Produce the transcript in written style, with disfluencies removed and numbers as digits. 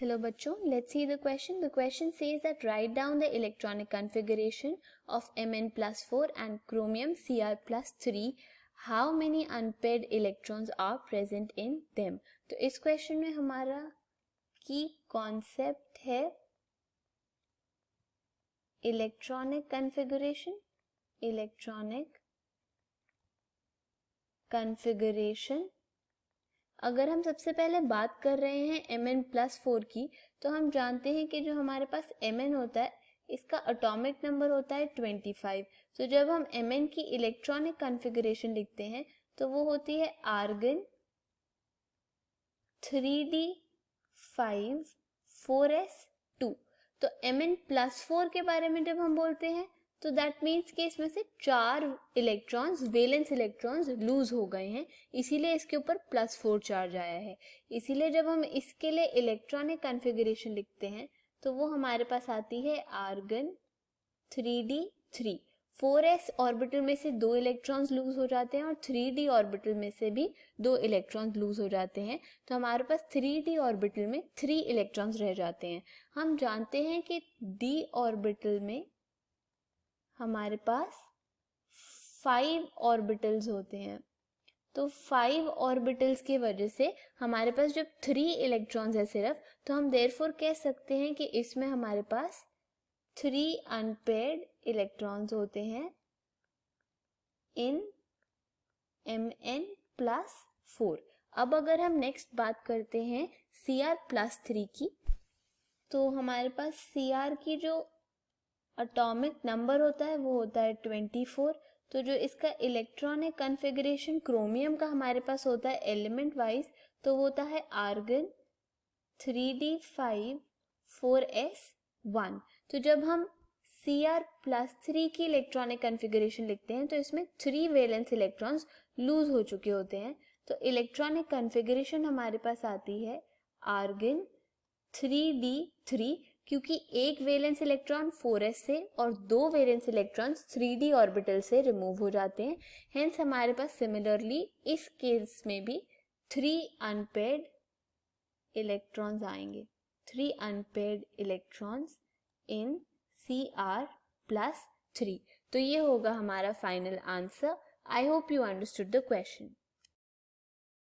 Hello बच्चों, let's see the question. The question says that write down the electronic configuration of Mn+4 and chromium Cr+3. How many unpaired electrons are present in them? तो इस question में हमारा की concept है electronic configuration. अगर हम सबसे पहले बात कर रहे हैं Mn+4 की, तो हम जानते हैं कि जो हमारे पास Mn होता है इसका एटॉमिक नंबर होता है 25। तो जब हम Mn की इलेक्ट्रॉनिक कॉन्फ़िगरेशन लिखते हैं तो वो होती है आर्गन 3d5 4s2। तो Mn+4 के बारे में जब हम बोलते हैं तो दैट मीन्स कि इसमें से 4 इलेक्ट्रॉन्स वैलेंस इलेक्ट्रॉन्स लूज हो गए हैं, इसीलिए इसके ऊपर +4 चार्ज आया है। इसीलिए जब हम इसके लिए इलेक्ट्रॉनिक कॉन्फ़िगरेशन लिखते हैं तो वो हमारे पास आती है आर्गन 3d3। 4s ऑर्बिटल में से 2 इलेक्ट्रॉन्स लूज हो जाते हैं और 3d ऑर्बिटल में से भी 2 इलेक्ट्रॉन्स लूज हो जाते हैं। तो हमारे पास 3d ऑर्बिटल में 3 इलेक्ट्रॉन्स रह जाते हैं। हम जानते हैं कि d ऑर्बिटल में हमारे पास 5 ऑर्बिटल्स होते हैं। तो 5 ऑर्बिटल्स की वजह से हमारे पास जब 3 इलेक्ट्रॉन्स है सिर्फ, तो हम देयरफॉर कह सकते हैं कि इसमें हमारे पास 3 अनपेयर्ड इलेक्ट्रॉन्स होते हैं इन Mn+4। अब अगर हम नेक्स्ट बात करते हैं Cr+3 की, तो हमारे पास Cr की जो एटॉमिक नंबर होता है वो होता है 24। तो जो इसका इलेक्ट्रॉनिक कॉन्फ़िगरेशन क्रोमियम का हमारे पास होता है एलिमेंट वाइज, तो वो होता है आर्गन 3d5 4s1। तो जब हम Cr+3 की इलेक्ट्रॉनिक कॉन्फ़िगरेशन लिखते हैं तो इसमें 3 वैलेंस इलेक्ट्रॉन्स लूज हो चुके होते हैं। तो इलेक्ट्रॉनिक कॉन्फ़िगरेशन हमारे पास आती है आर्गन 3d3, क्योंकि एक वैलेंस इलेक्ट्रॉन 4s से और 2 वैलेंस इलेक्ट्रॉन्स 3d ऑर्बिटल से रिमूव हो जाते हैं। हेंस हमारे पास सिमिलरली इस केस में भी 3 अनपेयर्ड इलेक्ट्रॉन्स आएंगे, 3 अनपेयर्ड इलेक्ट्रॉन्स इन Cr+3। तो ये होगा हमारा final answer. I hope you understood the question.